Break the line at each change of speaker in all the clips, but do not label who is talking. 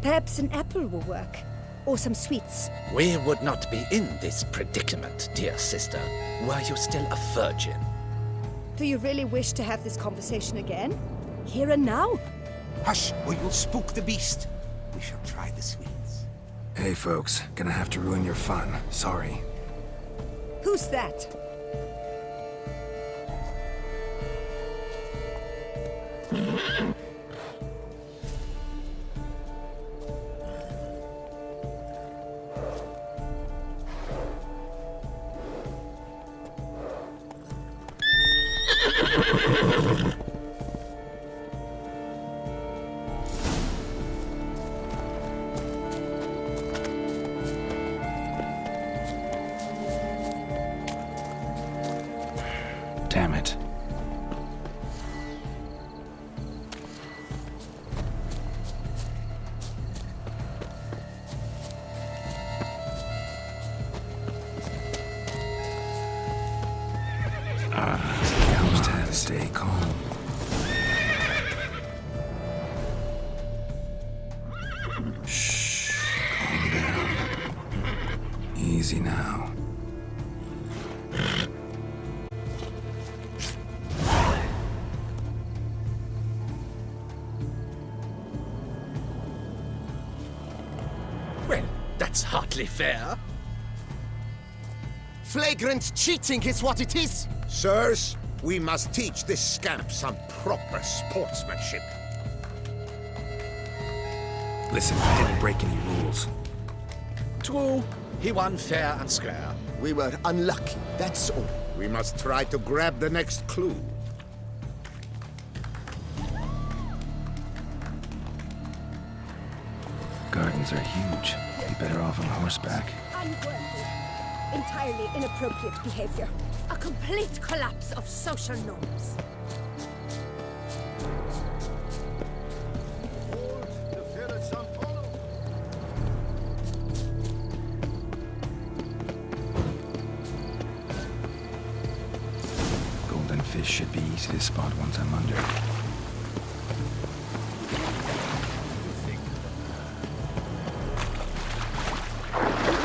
Perhaps an apple will work. Or some sweets.
We would not be in this predicament, dear sister, were you still a virgin.
Do you really wish to have this conversation again? Here and now?
Hush, or you'll spook the beast. We shall try the sweets.
Hey folks, gonna have to ruin your fun. Sorry.
Who's that?
Damn it. Just had to stay calm. Shh. Calm down. Easy now.
Well, that's hardly fair.
Flagrant cheating is what it is!
Sirs, we must teach this scamp some proper sportsmanship.
Listen, I didn't break any rules.
True, he won fair and square.
We were unlucky, that's all.
We must try to grab the next clue.
Gardens are huge. Be better off on horseback.
Unworthy. Entirely inappropriate behavior. A complete collapse of social norms.
Golden fish should be easy to spot once I'm under.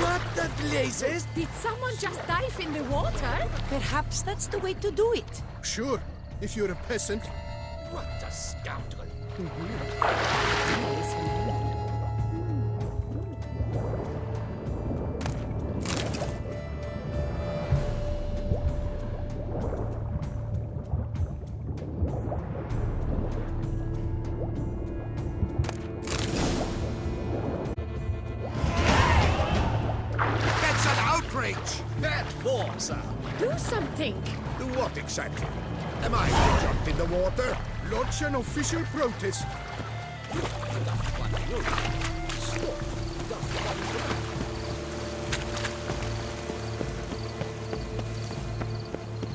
What the blazes?
Did someone just dive in the water?
Perhaps that's the way to do it.
Sure, if you're a peasant.
What a scoundrel.
That's an outrage!
Bad form, sir.
Do something!
Do what exactly? Am I to jump in the water?
Lodge an official protest.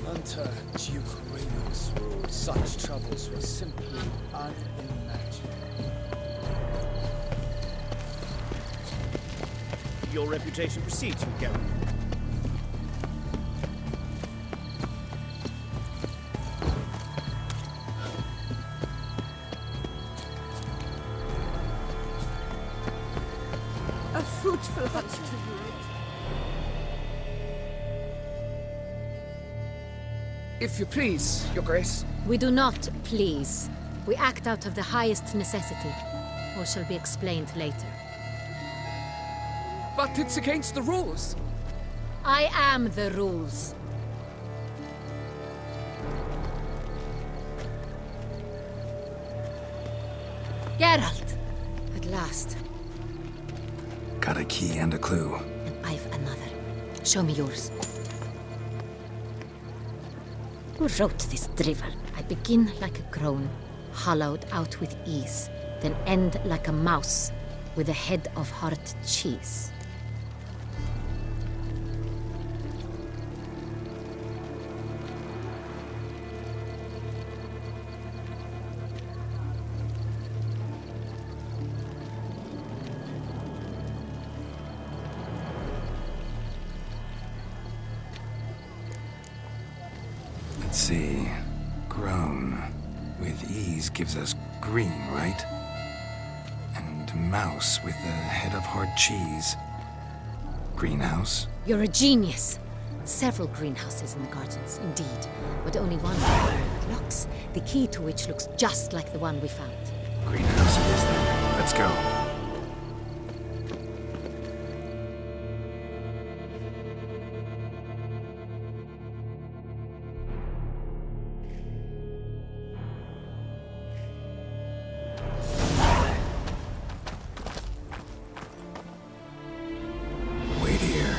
Until Duke Raymond's rule, such troubles were simply unimaginable. Your reputation precedes you, Geralt.
A fruitful hunt to you.
If you please, Your Grace.
We do not please. We act out of the highest necessity, or shall be explained later.
But it's against the rules.
I am the rules. Geralt! At last.
Got a key and a clue.
And I've another. Show me yours. Who wrote this drivel? I begin like a crone, hollowed out with ease, then end like a mouse, with a head of hard cheese.
Let's see. Grown with ease gives us green, right? And round mouse with a head of hard cheese. Greenhouse?
You're a genius. Several greenhouses in the gardens, indeed, but only one with locks, the key to which looks just like the one we found.
Greenhouse it is then. Let's go. Wait here.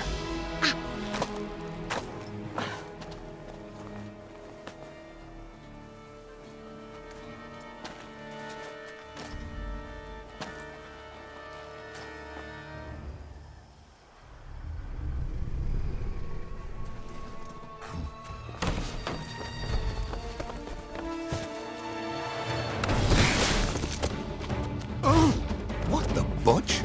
What the butch?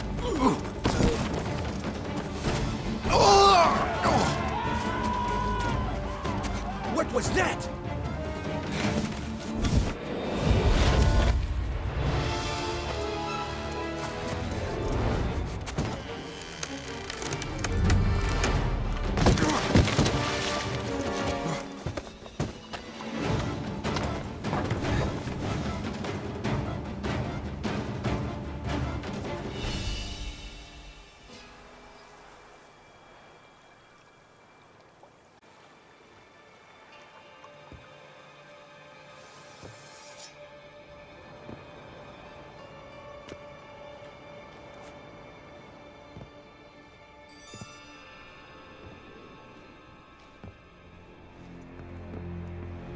What was that?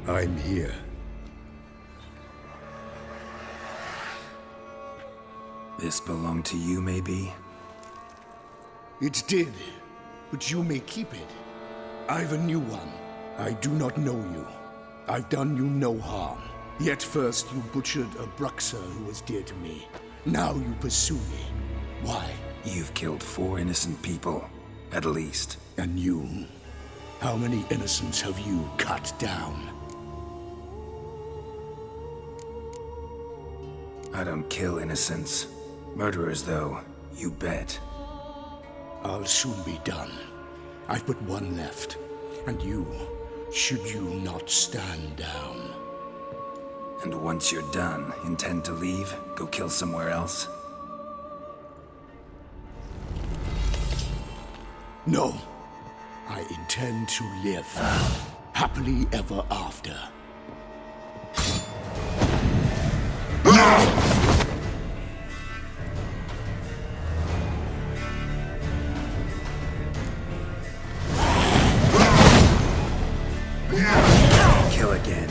I'm here.
This belonged to you, maybe?
It did, but you may keep it. I've a new one. I do not know you. I've done you no harm. Yet first you butchered a Bruxer who was dear to me. Now you pursue me. Why?
You've killed 4 innocent people, at least.
And you? How many innocents have you cut down?
I don't kill innocents. Murderers, though, you bet.
I'll soon be done. I've but one left. And you, should you not stand down.
And once you're done, intend to leave? Go kill somewhere else?
No. I intend to live. Happily ever after.
Kill again.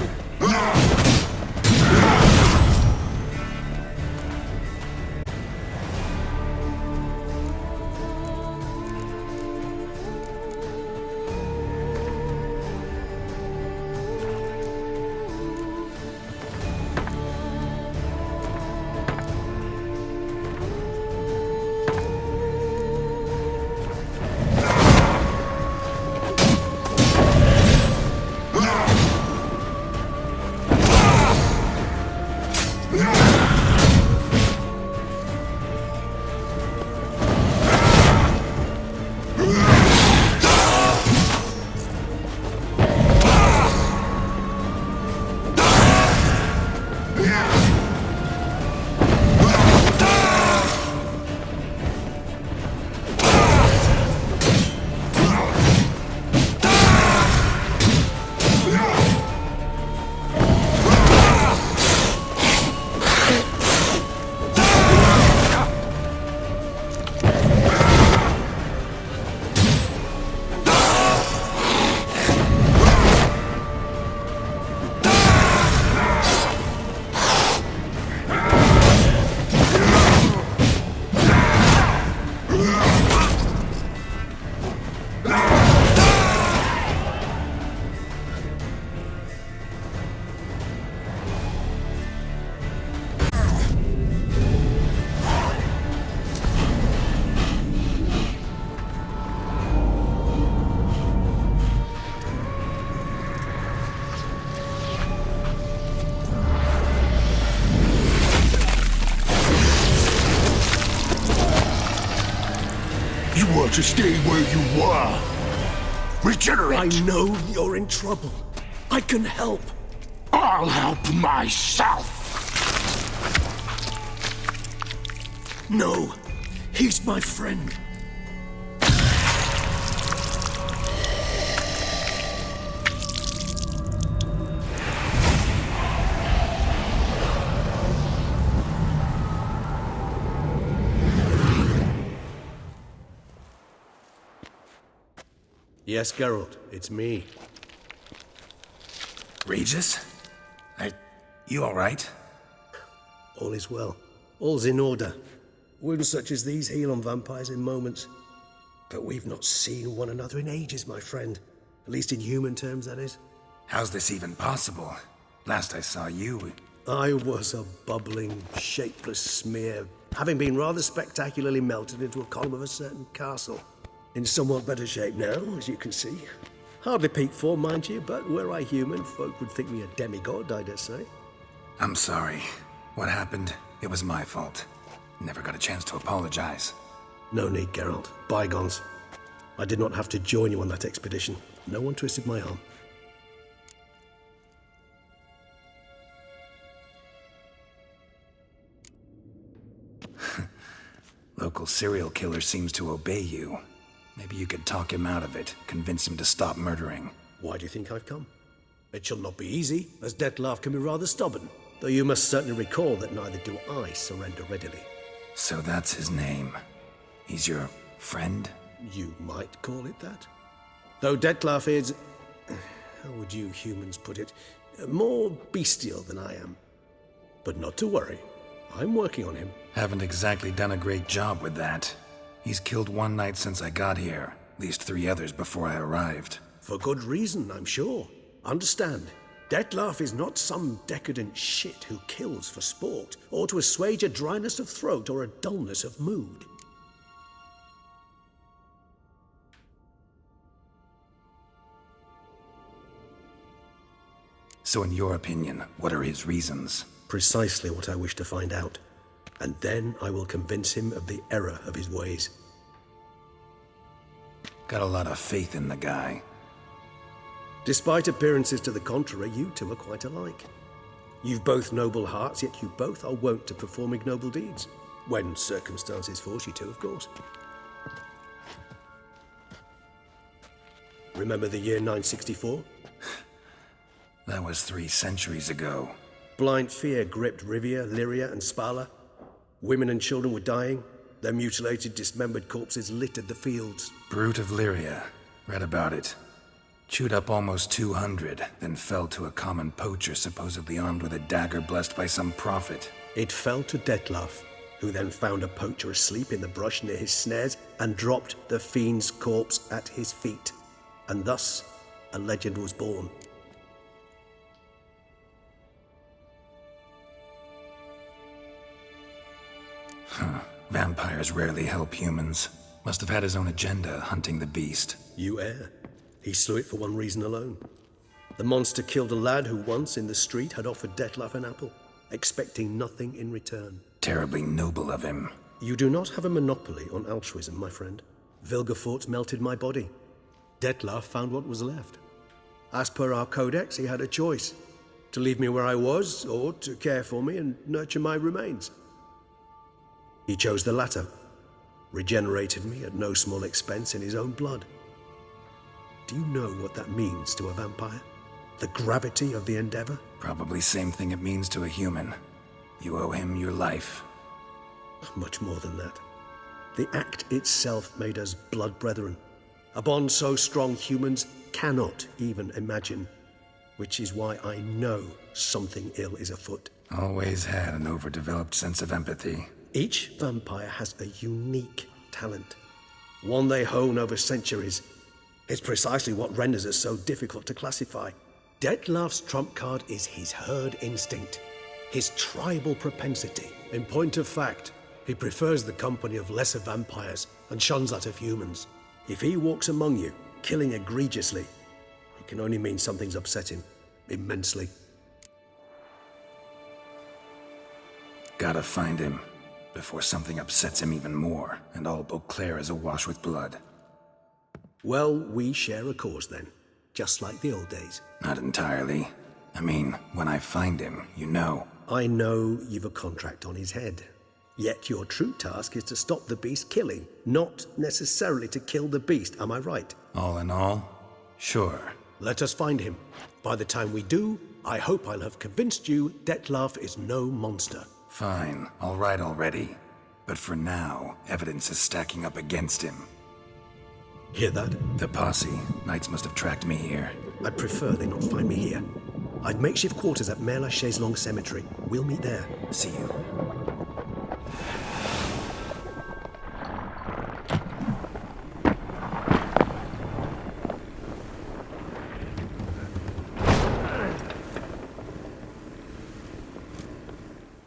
were to stay where you were. Regenerate!
I know you're in trouble. I can help.
I'll help myself!
No, he's my friend.
Yes, Geralt, it's me.
Regis? You alright?
All is well. All's in order. Wounds such as these heal on vampires in moments. But we've not seen one another in ages, my friend. At least in human terms, that is.
How's this even possible? Last I saw you...
I was a bubbling, shapeless smear, having been rather spectacularly melted into a column of a certain castle. In somewhat better shape now, as you can see. Hardly peak form, mind you, but were I human, folk would think me a demigod, I dare say.
I'm sorry. What happened, it was my fault. Never got a chance to apologize.
No need, Geralt. Bygones. I did not have to join you on that expedition. No one twisted my arm.
Local serial killer seems to obey you. Maybe you could talk him out of it, convince him to stop murdering.
Why do you think I've come? It shall not be easy, as Dettlaff can be rather stubborn. Though you must certainly recall that neither do I surrender readily.
So that's his name. He's your friend?
You might call it that. Though Dettlaff is... how would you humans put it? More bestial than I am. But not to worry. I'm working on him.
Haven't exactly done a great job with that. He's killed one night since I got here. At least 3 others before I arrived.
For good reason, I'm sure. Understand, Dettlaff is not some decadent shit who kills for sport, or to assuage a dryness of throat or a dullness of mood.
So in your opinion, what are his reasons?
Precisely what I wish to find out. And then I will convince him of the error of his ways.
Got a lot of faith in the guy.
Despite appearances to the contrary, you two are quite alike. You've both noble hearts, yet you both are wont to perform ignoble deeds. When circumstances force you to, of course. Remember the year 964?
That was 3 centuries ago.
Blind fear gripped Rivia, Lyria, and Spala. Women and children were dying. Their mutilated, dismembered corpses littered the fields.
Brute of Lyria. Read about it. Chewed up almost 200, then fell to a common poacher supposedly armed with a dagger blessed by some prophet.
It fell to Dettlaff, who then found a poacher asleep in the brush near his snares and dropped the fiend's corpse at his feet. And thus, a legend was born.
Vampires rarely help humans. Must have had his own agenda, hunting the beast.
You err. He slew it for one reason alone. The monster killed a lad who once, in the street, had offered Dettlaff an apple, expecting nothing in return.
Terribly noble of him.
You do not have a monopoly on altruism, my friend. Vilgefortz melted my body. Dettlaff found what was left. As per our codex, he had a choice. To leave me where I was, or to care for me and nurture my remains. He chose the latter. Regenerated me at no small expense in his own blood. Do you know what that means to a vampire? The gravity of the endeavor?
Probably same thing it means to a human. You owe him your life.
Much more than that. The act itself made us blood brethren. A bond so strong humans cannot even imagine. Which is why I know something ill is afoot.
Always had an overdeveloped sense of empathy.
Each vampire has a unique talent. One they hone over centuries. It's precisely what renders us so difficult to classify. Dettlaff's trump card is his herd instinct, his tribal propensity. In point of fact, he prefers the company of lesser vampires and shuns that of humans. If he walks among you, killing egregiously, it can only mean something's upset him, immensely.
Gotta find him. before something upsets him even more, and all Beauclair is awash with blood.
Well, we share a cause then, just like the old days.
Not entirely. I mean, when I find him, you know.
I know you've a contract on his head. Yet your true task is to stop the beast killing, not necessarily to kill the beast, am I right?
All in all, sure.
Let us find him. By the time we do, I hope I'll have convinced you Dettlaff is no monster.
Fine, all right already. But for now, evidence is stacking up against him.
Hear that?
The posse. Knights must have tracked me here.
I'd prefer they not find me here. I've makeshift quarters at Mère Lachaise Long Cemetery. We'll meet there.
See you.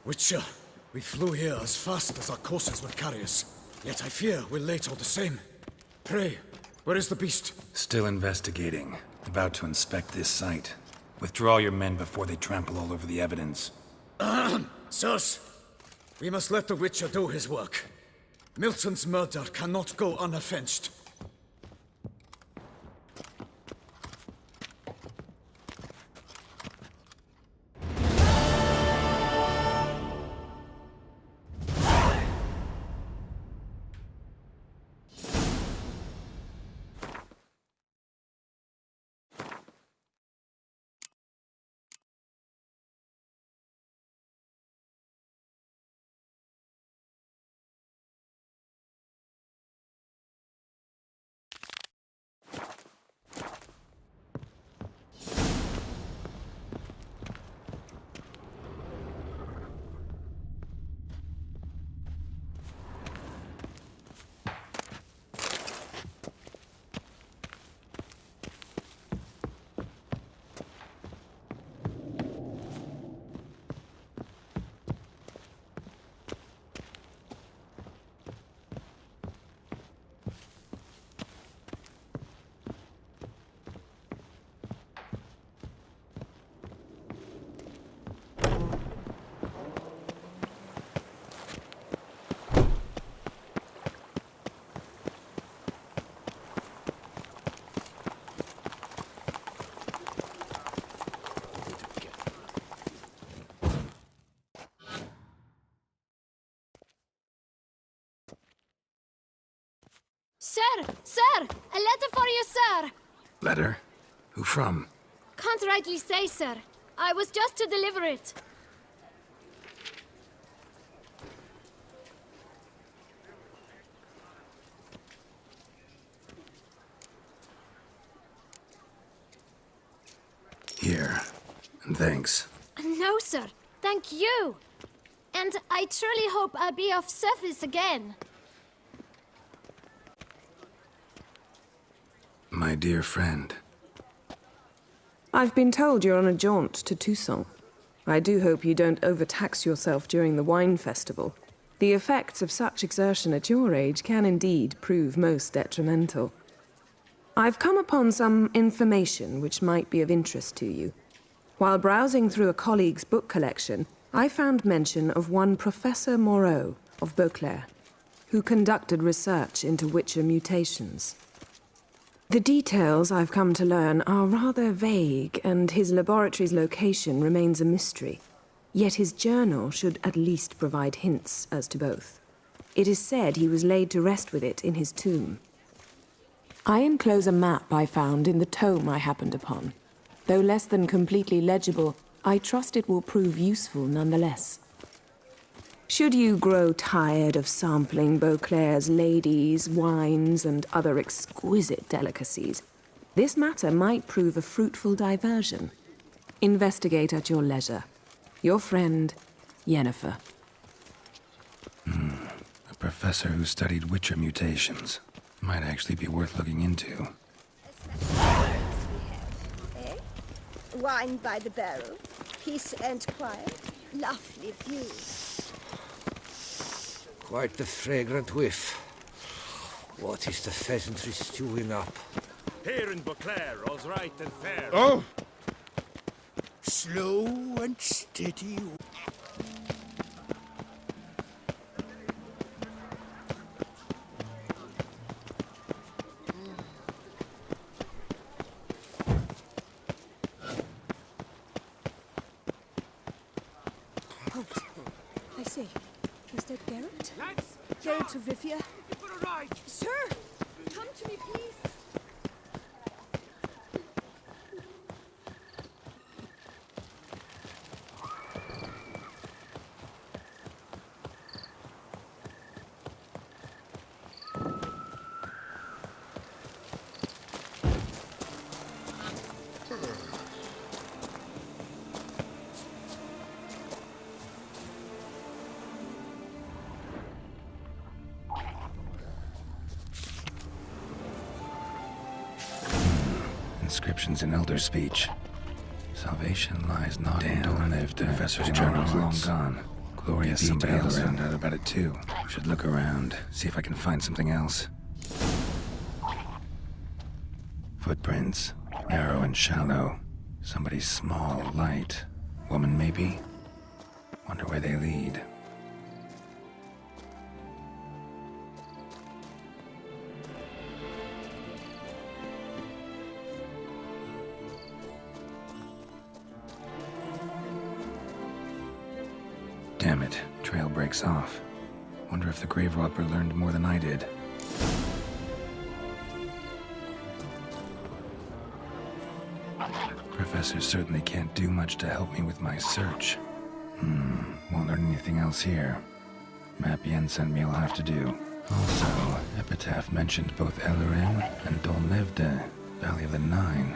Witcher, we flew here as fast as our courses would carry us. Yet I fear we're late all the same. Pray, where is the beast?
Still investigating. About to inspect this site. Withdraw your men before they trample all over the evidence.
Sirs, we must let the Witcher do his work. Milton's murder cannot go unavenged.
Sir! Sir! A letter for you, sir!
Letter? Who from?
Can't rightly say, sir. I was just to deliver it.
Here. And thanks.
No, sir. Thank you. And I truly hope I'll be of service again.
My dear friend.
I've been told you're on a jaunt to Toussaint. I do hope you don't overtax yourself during the wine festival. The effects of such exertion at your age can indeed prove most detrimental. I've come upon some information which might be of interest to you. While browsing through a colleague's book collection, I found mention of one Professor Moreau of Beauclair, who conducted research into Witcher mutations. The details I've come to learn are rather vague, and his laboratory's location remains a mystery. Yet his journal should at least provide hints as to both. It is said he was laid to rest with it in his tomb. I enclose a map I found in the tome I happened upon. Though less than completely legible, I trust it will prove useful nonetheless. Should you grow tired of sampling Beauclair's ladies, wines, and other exquisite delicacies, this matter might prove a fruitful diversion. Investigate at your leisure. Your friend, Yennefer.
A professor who studied Witcher mutations. Might actually be worth looking into.
Wine by the barrel, peace and quiet, lovely views.
Quite the fragrant whiff. What is the pheasantry stewing up?
Here in Beauclair, all's right and fair.
Oh! Slow and steady.
say? Is that Geralt? Geralt of Rivia? Sir! Come to me, please!
Inscriptions in Elder speech. Salvation lies not in Dol Nevda. The professor's journal's long gone. Gloria, somebody else found out about it too. Should look around, see if I can find something else. Footprints, narrow and shallow. Somebody small, light. Woman, maybe? Wonder where they lead. Damn it, trail breaks off. Wonder if the grave robber learned more than I did. Professor certainly can't do much to help me with my search. Won't learn anything else here. Map Yen sent me, I'll have to do. Also, Epitaph mentioned both Ellerin and Dol Nevda, Valley of the Nine.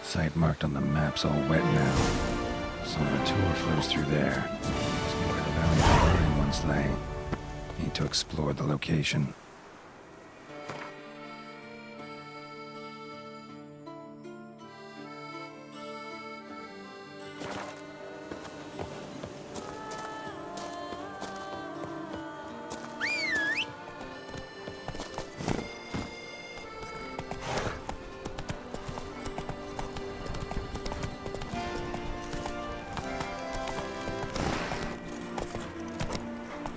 Site marked on the map's all wet now. Solvatur flows through there. Must be where the Valley of the Nine once lay. Need to explore the location.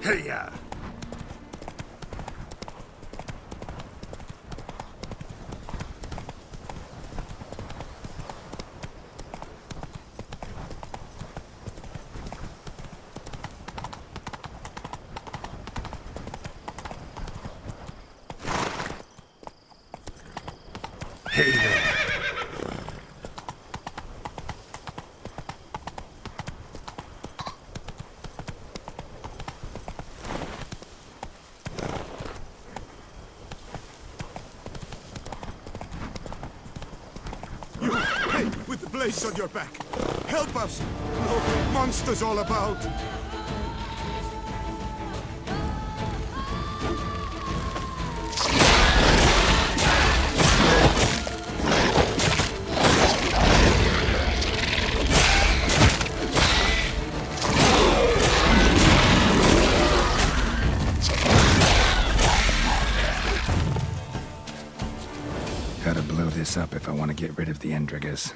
Hey-ya! Hey there! With the blaze on your back. Help us! Look, monsters all about!
Gotta blow this up if I want to get rid of the Endrigas.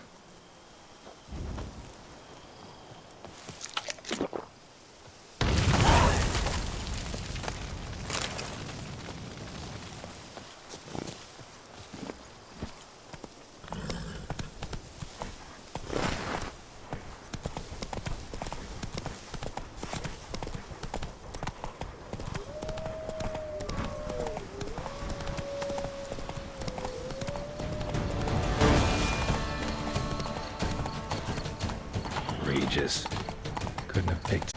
Regis. Couldn't have picked.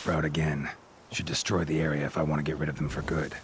sprout again. Should destroy the area if I want to get rid of them for good.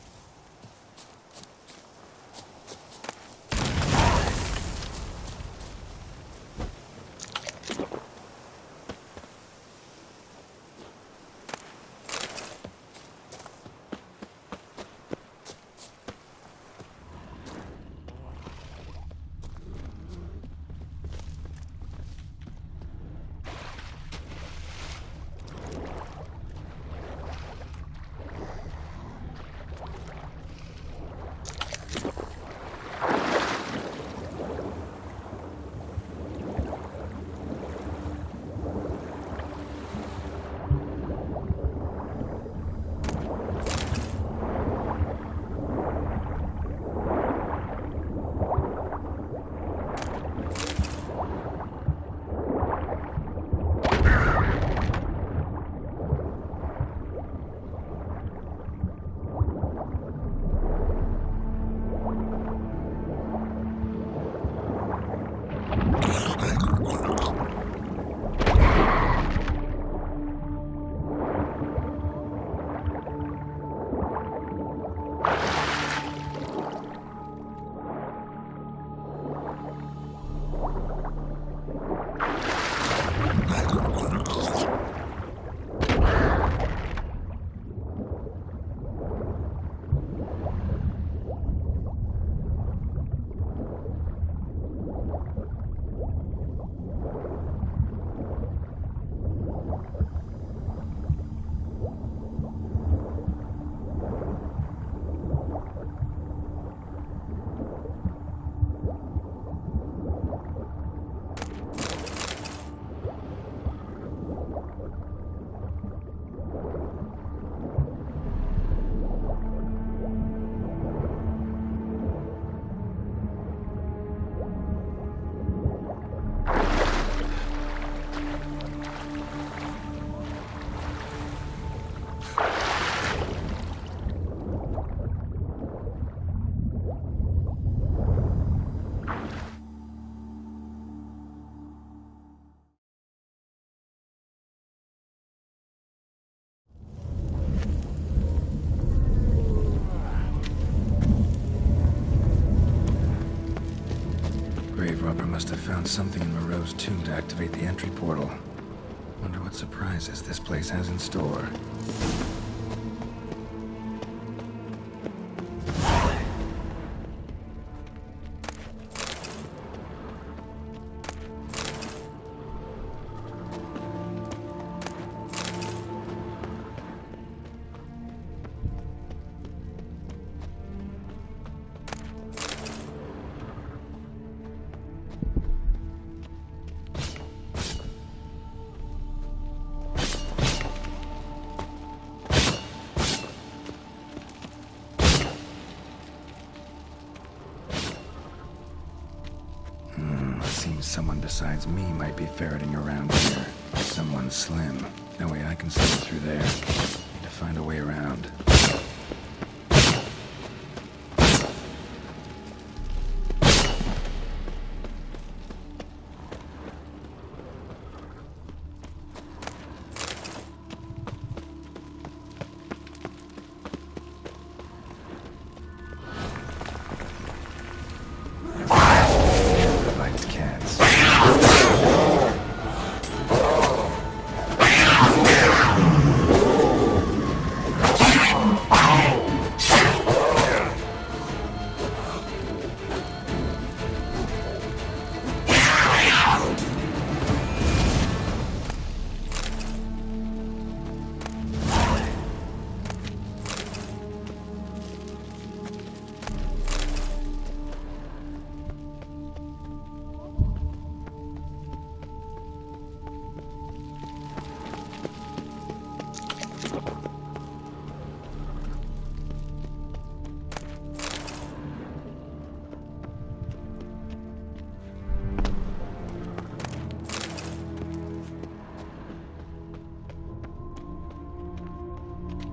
Grave-robber must have found something in Moreau's tomb to activate the entry portal. Wonder what surprises this place has in store. Seems someone besides me might be ferreting around here. Someone slim. No way I can slip through there. Need to find a way around.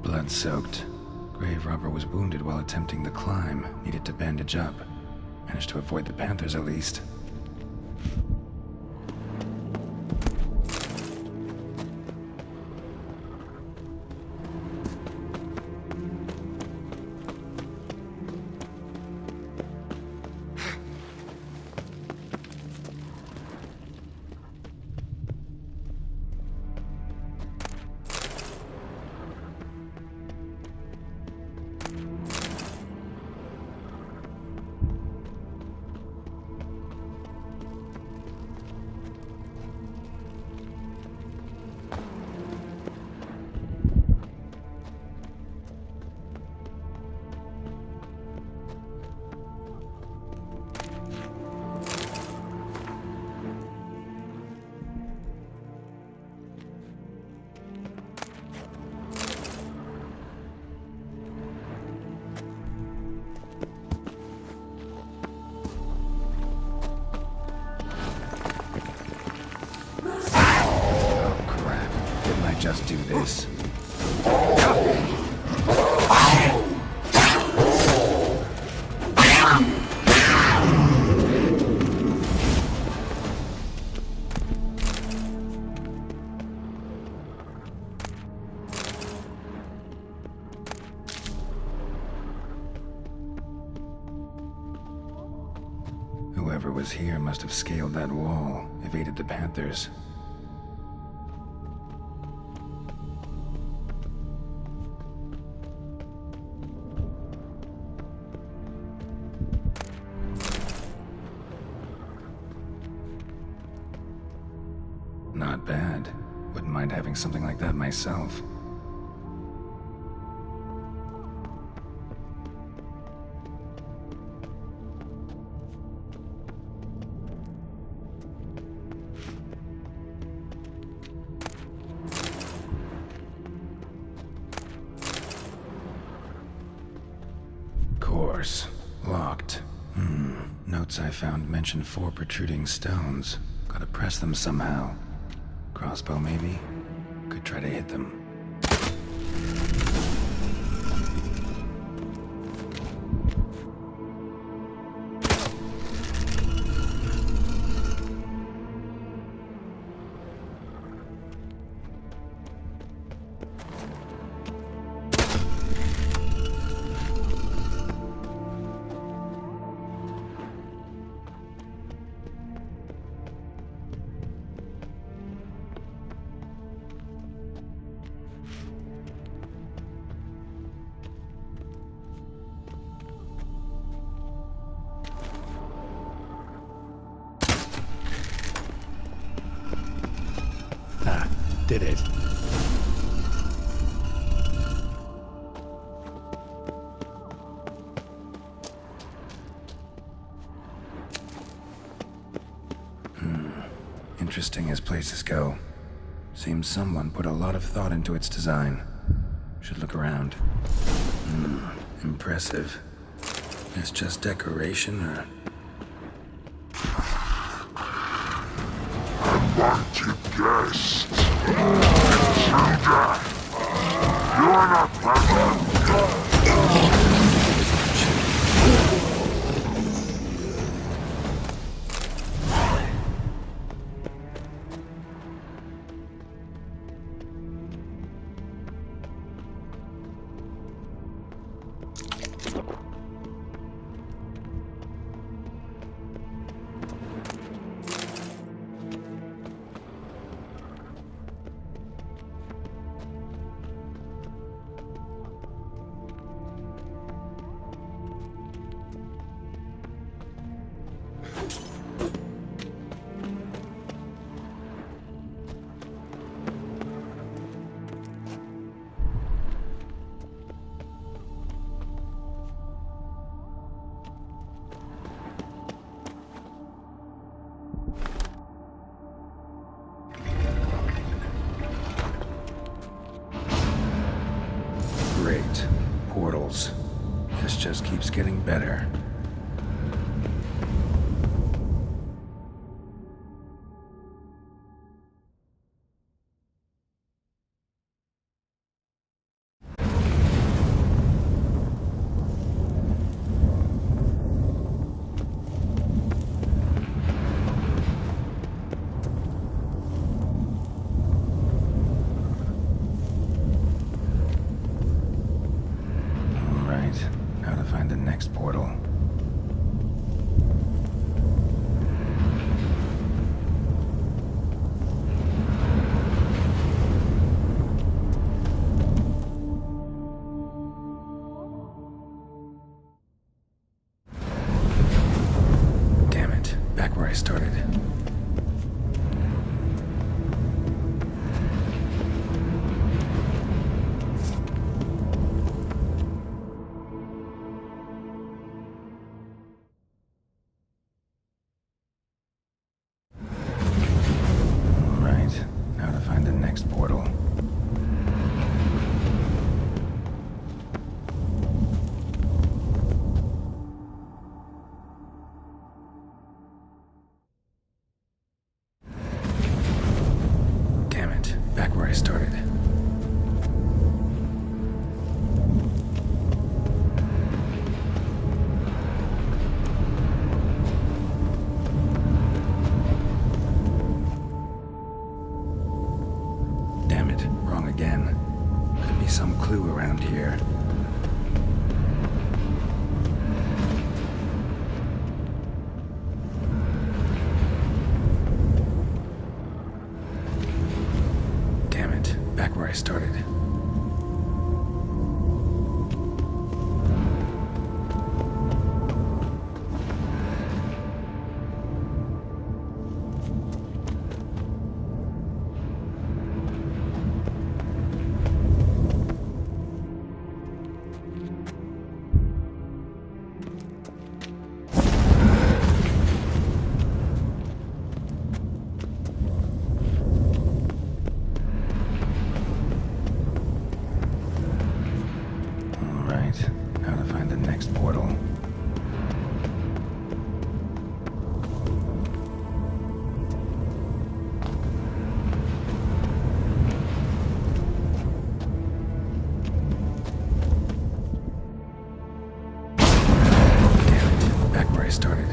Blood-soaked. Grave-robber was wounded while attempting the climb. Needed to bandage up. Managed to avoid the Panthers at least. just do this. Whoever was here must have scaled that wall, evaded the Panthers. Not bad. Wouldn't mind having something like that myself. Course. Locked. Notes I found mention 4 protruding stones. Gotta press them somehow. Crossbow, maybe? Could try to hit them. Did it. Interesting as places go. Seems someone put a lot of thought into its design. Should look around. Impressive. It's just decoration, or...
Unwanted guest. Intruder. You are not welcome.
Great. Portals. This just keeps getting better. Now to find the next portal. Damn it, back where I started. Next portal. here. Damn it, back where I started. Now to find the next portal. Damn it, back where I started.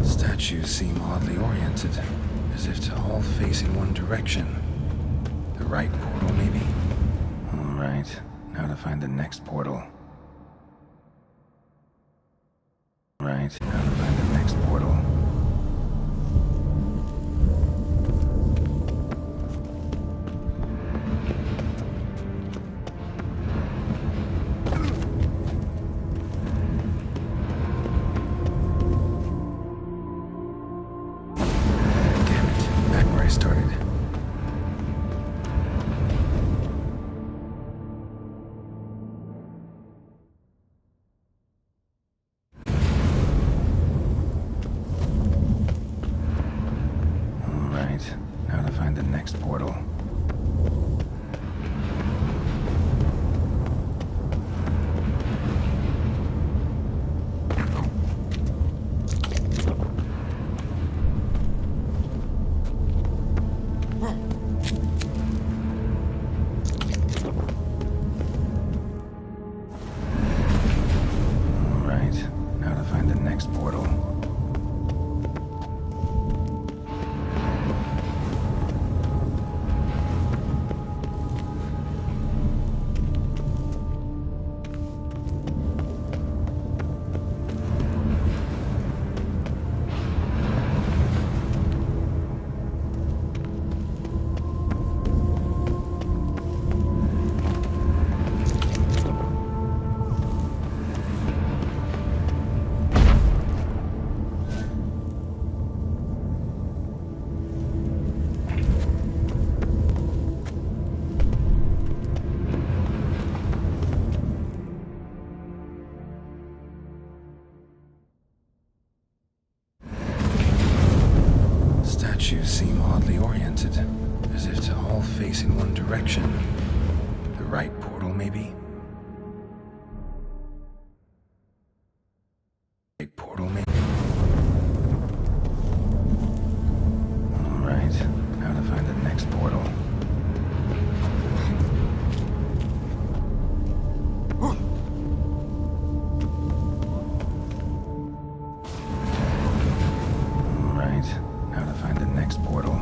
Statues seem oddly oriented, as if to all face in one direction. The right portal, maybe? Alright, now to find the next portal. Right, now to find the next portal. Started. All right, now to find the next portal. Portal. Statues seem oddly oriented, as if to all face in one direction. The right portal, maybe? Right portal, maybe? Alright, now to find the next portal. Now to find the next portal.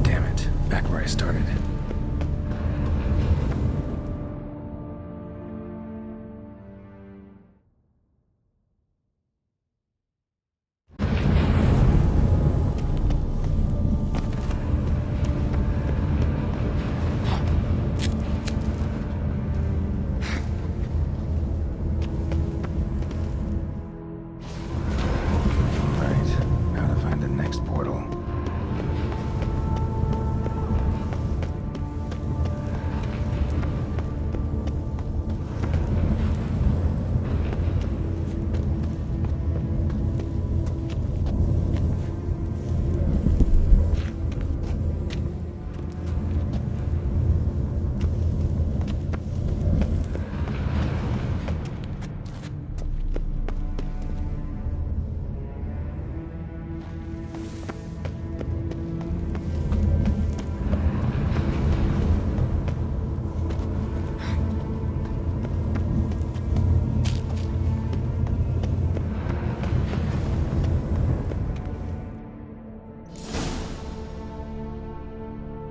Damn it, back where I started.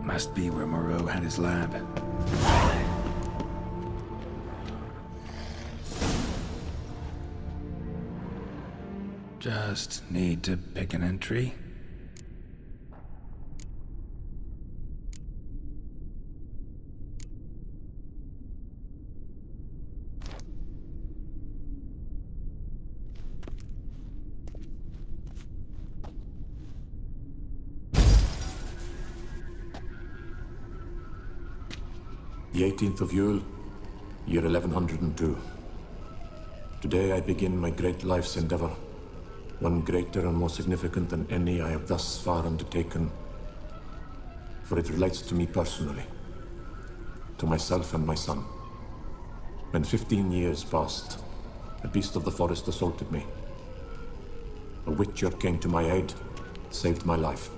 Must be where Moreau had his lab. Just need to pick an entry.
The 18th of Yule, year 1102. Today I begin my great life's endeavor, one greater and more significant than any I have thus far undertaken, for it relates to me personally, to myself and my son. When 15 years passed, a beast of the forest assaulted me. A witcher came to my aid, saved my life.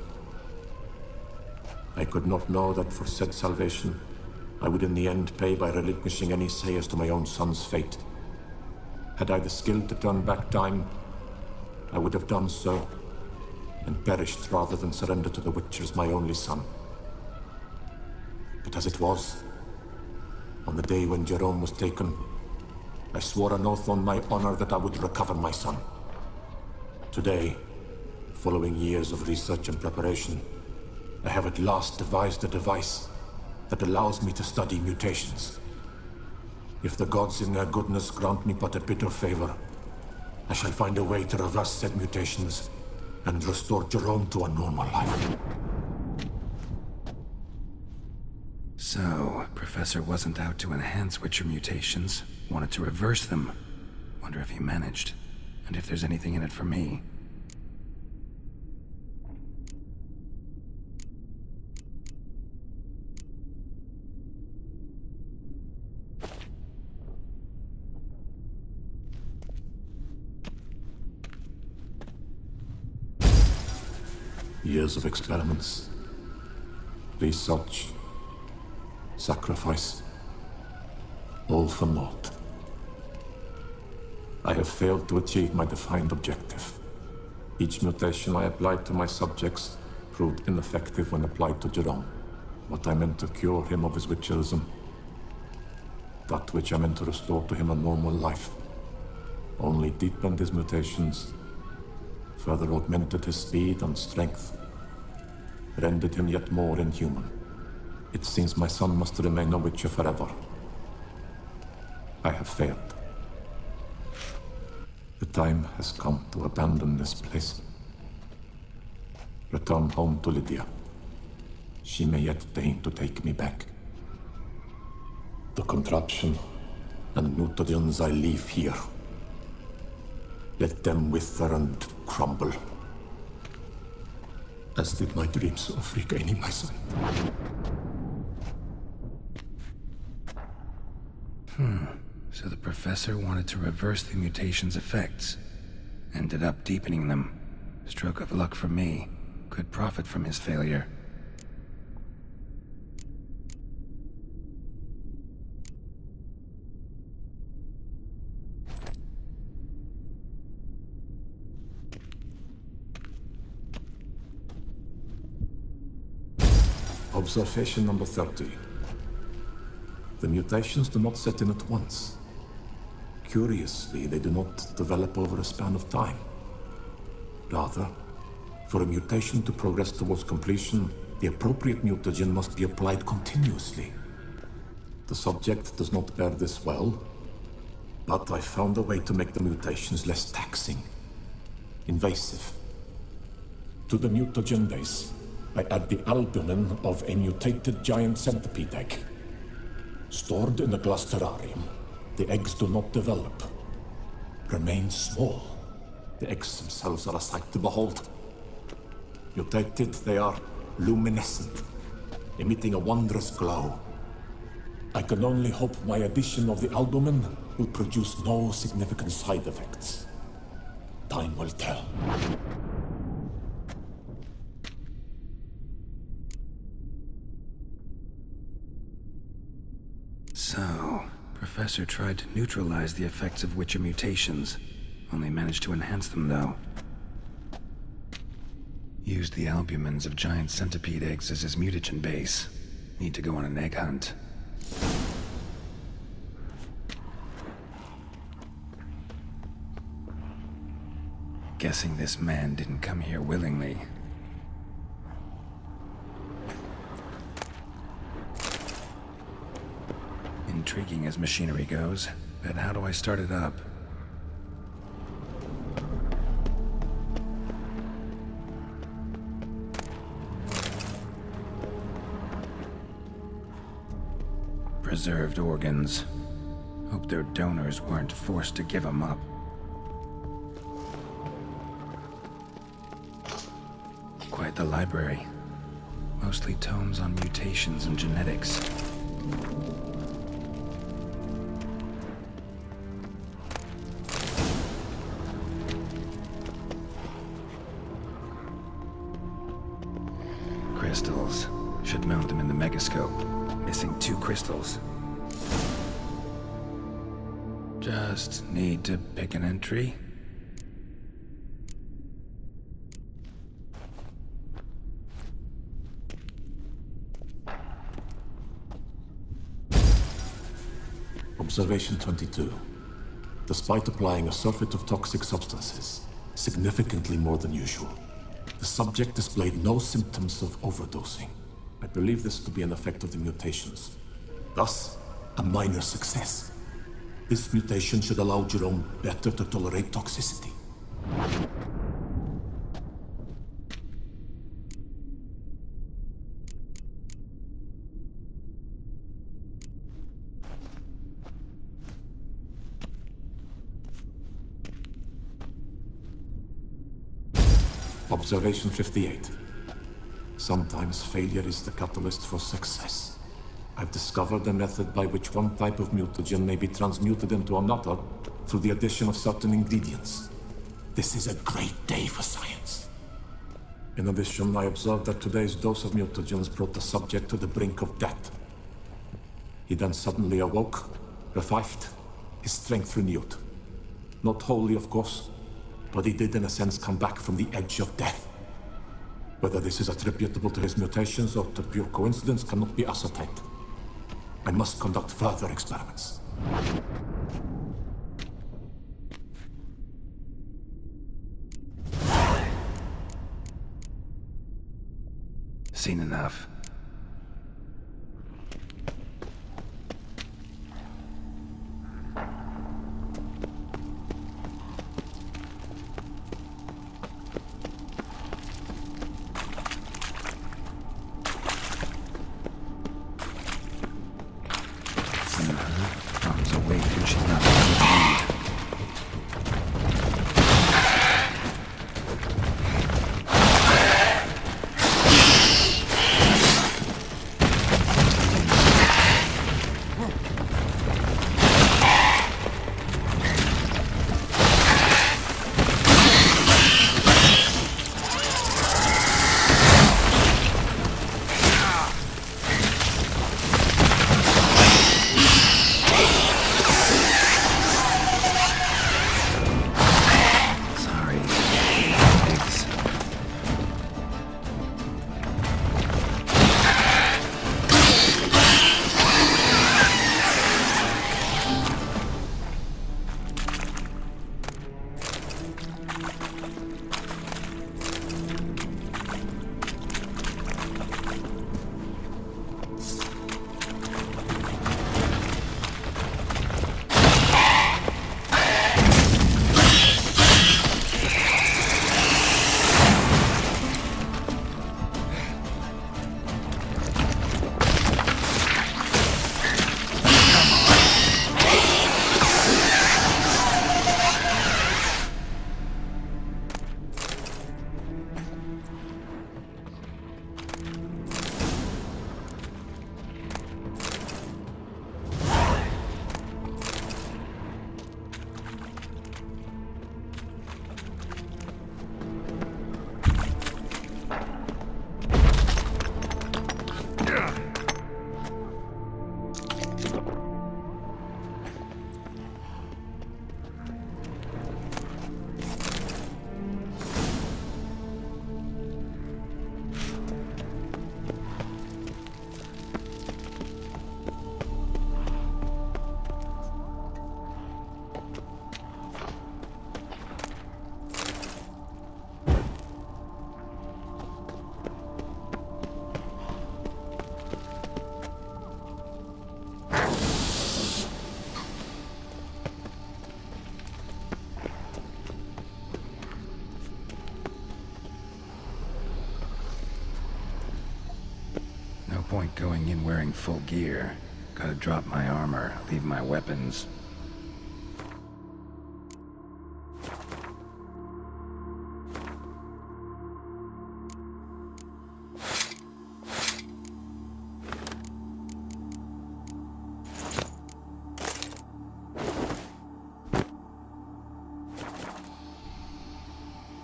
I could not know that for said salvation, I would in the end pay by relinquishing any say as to my own son's fate. Had I the skill to turn back time, I would have done so, and perished rather than surrender to the Witchers my only son. But as it was, on the day when Jerome was taken, I swore an oath on my honor that I would recover my son. Today, following years of research and preparation, I have at last devised a device that allows me to study mutations. If the gods in their goodness grant me but a bit of favor, I shall find a way to reverse said mutations and restore Jerome to a normal life.
So, Professor wasn't out to enhance Witcher mutations, wanted to reverse them. Wonder if he managed, and if there's anything in it for me.
Years of experiments, research, sacrifice, all for naught. I have failed to achieve my defined objective. Each mutation I applied to my subjects proved ineffective when applied to Jerome. What I meant to cure him of his witcherism, that which I meant to restore to him a normal life, only deepened his mutations, further augmented his speed and strength, rendered him yet more inhuman. It seems my son must remain a witcher forever. I have failed. The time has come to abandon this place. Return home to Lydia. She may yet deign to take me back. The contraption and mutagens I leave here, let them wither and crumble, as did my dreams of regaining my son.
So the Professor wanted to reverse the mutation's effects. Ended up deepening them. Stroke of luck for me. Could profit from his failure.
Observation number 30. The mutations do not set in at once. Curiously, they do not develop over a span of time. Rather, for a mutation to progress towards completion, the appropriate mutagen must be applied continuously. The subject does not bear this well, but I found a way to make the mutations less taxing, invasive. To the mutagen base, I add the albumin of a mutated giant centipede egg. Stored in a glass terrarium, the eggs do not develop, remain small. The eggs themselves are a sight to behold. Mutated, they are luminescent, emitting a wondrous glow. I can only hope my addition of the albumin will produce no significant side effects. Time will tell.
So, Professor tried to neutralize the effects of Witcher mutations. Only managed to enhance them, though. Used the albumins of giant centipede eggs as his mutagen base. Need to go on an egg hunt. Guessing this man didn't come here willingly. Intriguing as machinery goes, but how do I start it up? Preserved organs. Hope their donors weren't forced to give them up. Quite the library. Mostly tomes on mutations and genetics. Crystals. Should mount them in the megascope. Missing 2 crystals. Just need to pick an entry.
Observation 22. Despite applying a surfeit of toxic substances, significantly more than usual, the subject displayed no symptoms of overdosing. I believe this to be an effect of the mutations. Thus, a minor success. This mutation should allow Jerome better to tolerate toxicity. Observation 58. Sometimes failure is the catalyst for success. I've discovered a method by which one type of mutagen may be transmuted into another through the addition of certain ingredients. This is a great day for science. In addition, I observed that today's dose of mutagens brought the subject to the brink of death. He then suddenly awoke, revived, his strength renewed. Not wholly, of course, but he did in a sense come back from the edge of death. Whether this is attributable to his mutations or to pure coincidence cannot be ascertained. I must conduct further experiments.
Seen enough. Mom's awake and she's not in the lead. point going in wearing full gear. Gotta drop my armor, leave my weapons.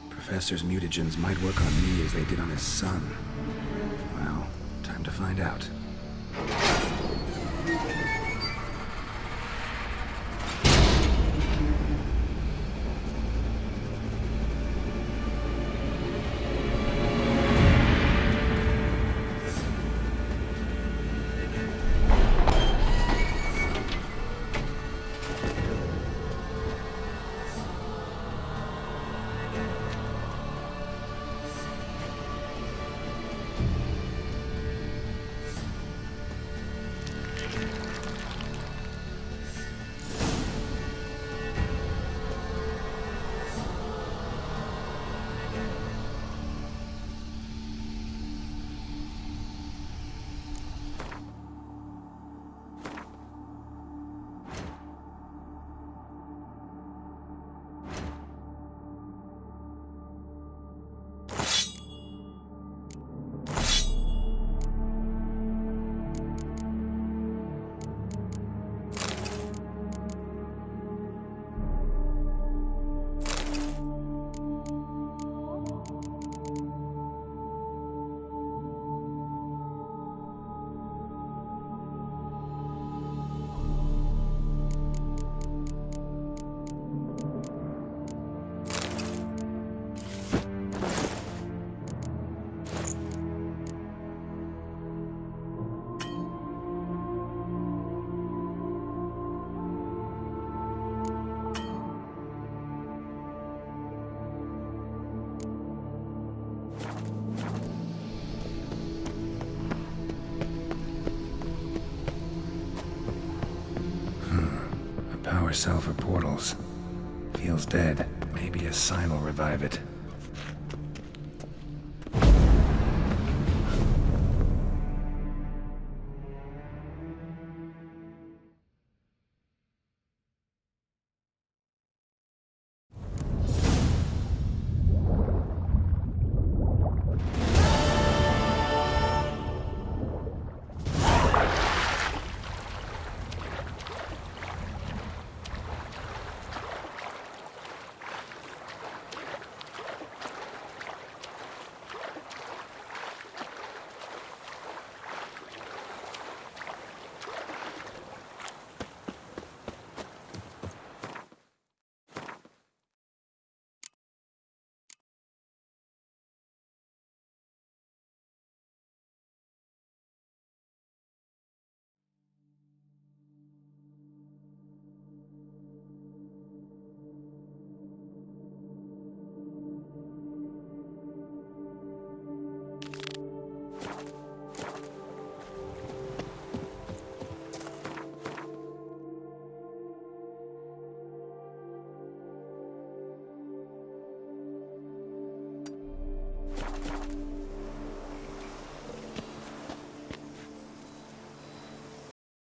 Professor's mutagens might work on me as they did on his son. Well, time to find out. Power cell for portals. Feels dead. Maybe a sign will revive it.